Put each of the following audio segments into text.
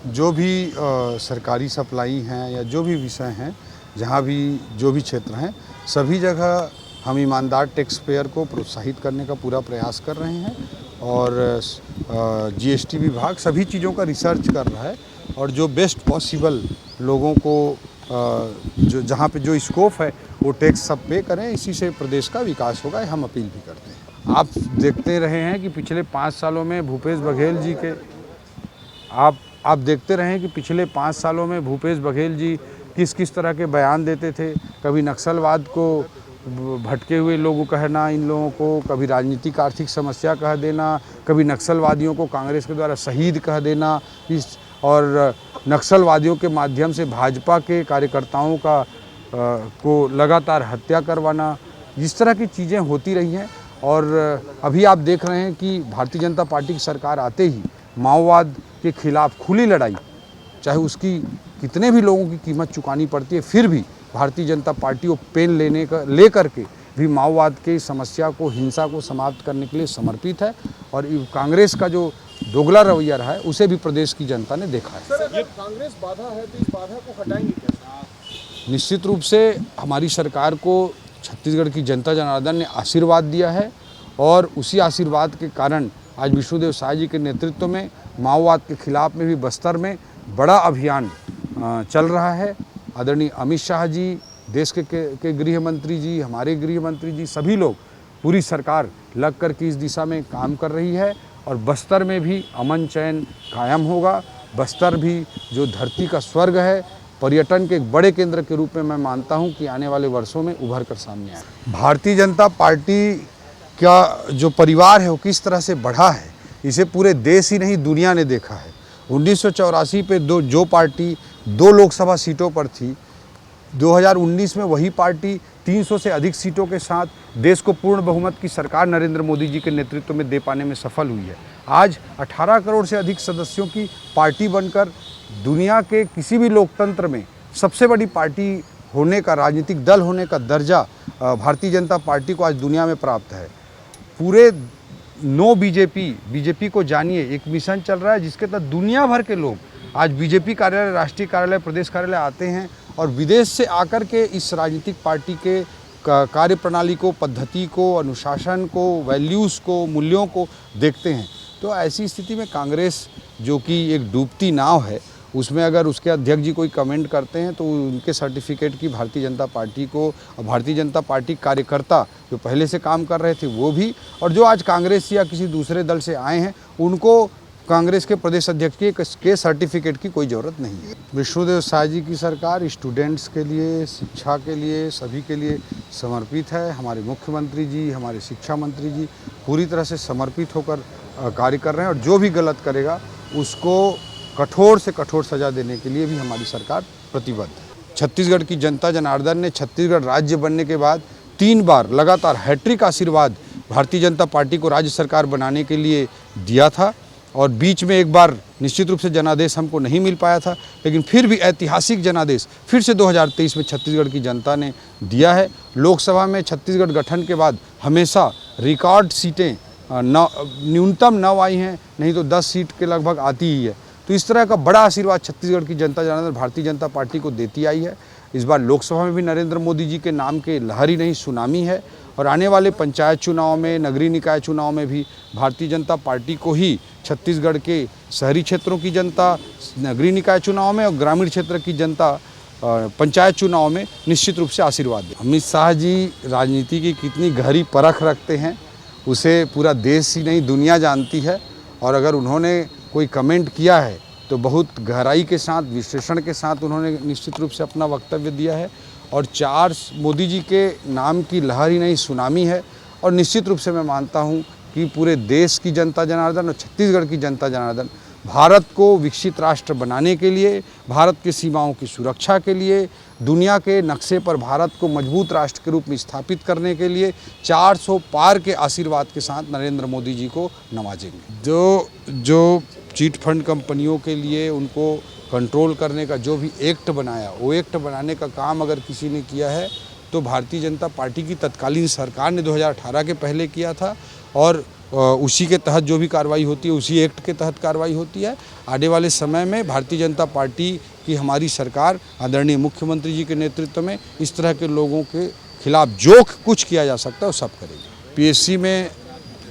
जो भी सरकारी सप्लाई हैं या जो भी विषय हैं, जहाँ भी जो भी क्षेत्र हैं, सभी जगह हम ईमानदार टैक्स पेयर को प्रोत्साहित करने का पूरा प्रयास कर रहे हैं और जीएसटी विभाग सभी चीज़ों का रिसर्च कर रहा है और जो बेस्ट पॉसिबल लोगों को जो जहाँ पे जो स्कोप है वो टैक्स सब पे करें, इसी से प्रदेश का विकास होगा, हम अपील भी करते हैं। आप देखते रहे हैं कि पिछले 5 सालों में भूपेश बघेल जी के आप देखते रहे हैं कि पिछले 5 सालों में भूपेश बघेल जी किस किस तरह के बयान देते थे। कभी नक्सलवाद को भटके हुए लोगों कहना इन लोगों को, कभी राजनीतिक आर्थिक समस्या कह देना, कभी नक्सलवादियों को कांग्रेस के द्वारा शहीद कह देना, और नक्सलवादियों के माध्यम से भाजपा के कार्यकर्ताओं को लगातार हत्या करवाना, इस तरह की चीज़ें होती रही हैं। और अभी आप देख रहे हैं कि भारतीय जनता पार्टी की सरकार आते ही माओवाद के खिलाफ खुली लड़ाई, चाहे उसकी कितने भी लोगों की कीमत चुकानी पड़ती है, फिर भी भारतीय जनता पार्टी वो पेन लेकर के भी माओवाद की समस्या को, हिंसा को समाप्त करने के लिए समर्पित है। और कांग्रेस का जो दोगला रवैया रहा है उसे भी प्रदेश की जनता ने देखा है। सर, अगर कांग्रेस बाधा है तो इस बाधा को हटाएंगे कैसे? निश्चित रूप से हमारी सरकार को छत्तीसगढ़ की जनता जनार्दन ने आशीर्वाद दिया है और उसी आशीर्वाद के कारण आज विष्णुदेव साय जी के नेतृत्व में माओवाद के खिलाफ में भी बस्तर में बड़ा अभियान चल रहा है। आदरणीय अमित शाह जी, देश के गृह मंत्री जी, हमारे गृह मंत्री जी, सभी लोग, पूरी सरकार लग कर के इस दिशा में काम कर रही है और बस्तर में भी अमन चैन कायम होगा। बस्तर भी जो धरती का स्वर्ग है, पर्यटन के एक बड़े केंद्र के रूप में मैं मानता हूं कि आने वाले वर्षों में उभर कर सामने आए। भारतीय जनता पार्टी का जो परिवार है वो किस तरह से बढ़ा है, इसे पूरे देश ही नहीं दुनिया ने देखा है। 1984 पे जो पार्टी 2 लोकसभा सीटों पर थी, 2019 में वही पार्टी 300 से अधिक सीटों के साथ देश को पूर्ण बहुमत की सरकार नरेंद्र मोदी जी के नेतृत्व में दे पाने में सफल हुई है। आज 18 करोड़ से अधिक सदस्यों की पार्टी बनकर दुनिया के किसी भी लोकतंत्र में सबसे बड़ी पार्टी होने का, राजनीतिक दल होने का दर्जा भारतीय जनता पार्टी को आज दुनिया में प्राप्त है। पूरे नो बीजेपी को जानिए एक मिशन चल रहा है जिसके तहत दुनिया भर के लोग आज बीजेपी कार्यालय, राष्ट्रीय कार्यालय, प्रदेश कार्यालय आते हैं और विदेश से आकर के इस राजनीतिक पार्टी के कार्य प्रणाली को, पद्धति को, अनुशासन को, वैल्यूज़ को, मूल्यों को देखते हैं। तो ऐसी स्थिति में कांग्रेस जो कि एक डूबती नाव है, उसमें अगर उसके अध्यक्ष जी कोई कमेंट करते हैं तो उनके सर्टिफिकेट की भारतीय जनता पार्टी को और भारतीय जनता पार्टी कार्यकर्ता जो पहले से काम कर रहे थे वो भी, और जो आज कांग्रेस या किसी दूसरे दल से आए हैं उनको कांग्रेस के प्रदेश अध्यक्ष के सर्टिफिकेट की कोई ज़रूरत नहीं है। विष्णुदेव साय जी की सरकार स्टूडेंट्स के लिए, शिक्षा के लिए, सभी के लिए समर्पित है। हमारे मुख्यमंत्री जी, हमारे शिक्षा मंत्री जी पूरी तरह से समर्पित होकर कार्य कर रहे हैं और जो भी गलत करेगा उसको कठोर से कठोर सज़ा देने के लिए भी हमारी सरकार प्रतिबद्ध है। छत्तीसगढ़ की जनता जनार्दन ने छत्तीसगढ़ राज्य बनने के बाद 3 बार लगातार हैट्रिक आशीर्वाद भारतीय जनता पार्टी को राज्य सरकार बनाने के लिए दिया था और बीच में एक बार निश्चित रूप से जनादेश हमको नहीं मिल पाया था, लेकिन फिर भी ऐतिहासिक जनादेश फिर से 2023 में छत्तीसगढ़ की जनता ने दिया है। लोकसभा में छत्तीसगढ़ गठन के बाद हमेशा रिकॉर्ड सीटें न्यूनतम 9 आई हैं, नहीं तो 10 सीट के लगभग आती ही है। तो इस तरह का बड़ा आशीर्वाद छत्तीसगढ़ की जनता जनार्दन भारतीय जनता पार्टी को देती आई है। इस बार लोकसभा में भी नरेंद्र मोदी जी के नाम के लहर नहीं सुनामी है और आने वाले पंचायत चुनाव में, नगरीय निकाय चुनाव में भी भारतीय जनता पार्टी को ही छत्तीसगढ़ के शहरी क्षेत्रों की जनता नगरीय निकाय चुनाव में और ग्रामीण क्षेत्र की जनता पंचायत चुनाव में निश्चित रूप से आशीर्वाद दें। अमित शाह जी राजनीति की कितनी गहरी परख रखते हैं उसे पूरा देश ही नहीं दुनिया जानती है और अगर उन्होंने कोई कमेंट किया है तो बहुत गहराई के साथ, विश्लेषण के साथ उन्होंने निश्चित रूप से अपना वक्तव्य दिया है और 4 मोदी जी के नाम की लहर ही नहीं सुनामी है। और निश्चित रूप से मैं मानता हूं कि पूरे देश की जनता जनार्दन और छत्तीसगढ़ की जनता जनार्दन भारत को विकसित राष्ट्र बनाने के लिए, भारत की सीमाओं की सुरक्षा के लिए, दुनिया के नक्शे पर भारत को मजबूत राष्ट्र के रूप में स्थापित करने के लिए 400 पार के आशीर्वाद के साथ नरेंद्र मोदी जी को नवाजेंगे। जो चीट फंड कंपनियों के लिए उनको कंट्रोल करने का जो भी एक्ट बनाया, वो एक्ट बनाने का काम अगर किसी ने किया है तो भारतीय जनता पार्टी की तत्कालीन सरकार ने 2018 के पहले किया था और उसी के तहत जो भी कार्रवाई होती है उसी एक्ट के तहत कार्रवाई होती है। आने वाले समय में भारतीय जनता पार्टी की हमारी सरकार आदरणीय मुख्यमंत्री जी के नेतृत्व में इस तरह के लोगों के खिलाफ जो कुछ किया जा सकता है वो सब करेगी। पीएससी में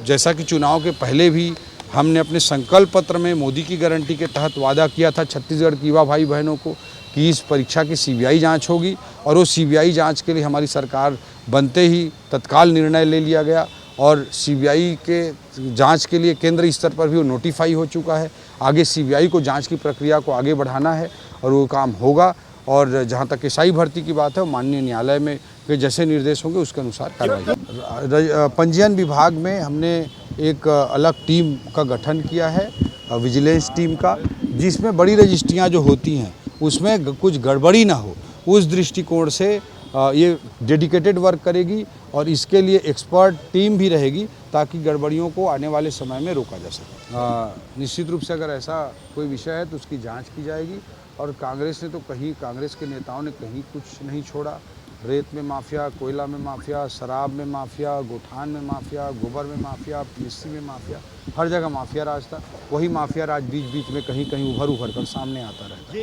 जैसा कि चुनाव के पहले भी हमने अपने संकल्प पत्र में मोदी की गारंटी के तहत वादा किया था छत्तीसगढ़ के युवा भाई बहनों को कि इस परीक्षा की सीबीआई जांच होगी, और वो सीबीआई जांच के लिए हमारी सरकार बनते ही तत्काल निर्णय ले लिया गया और सीबीआई के जांच के लिए केंद्र स्तर पर भी वो नोटिफाई हो चुका है। आगे सीबीआई को जांच की प्रक्रिया को आगे बढ़ाना है और वो काम होगा। और जहाँ तक एसआई भर्ती की बात है, माननीय न्यायालय में के जैसे निर्देश होंगे उसके अनुसार कार्रवाई। पंजीयन विभाग में हमने एक अलग टीम का गठन किया है, विजिलेंस टीम का, जिसमें बड़ी रजिस्ट्रियाँ जो होती हैं उसमें कुछ गड़बड़ी ना हो उस दृष्टिकोण से ये डेडिकेटेड वर्क करेगी और इसके लिए एक्सपर्ट टीम भी रहेगी ताकि गड़बड़ियों को आने वाले समय में रोका जा सके। निश्चित रूप से अगर ऐसा कोई विषय है तो उसकी जांच की जाएगी। और कांग्रेस ने तो कांग्रेस के नेताओं ने कहीं कुछ नहीं छोड़ा। रेत में माफिया, कोयला में माफिया, शराब में माफिया, गोठान में माफिया, गोबर में माफिया, पीएससी में माफिया, हर जगह माफिया राज था। वही माफिया राज बीच बीच में कहीं कहीं उभर कर सामने आता रहता है।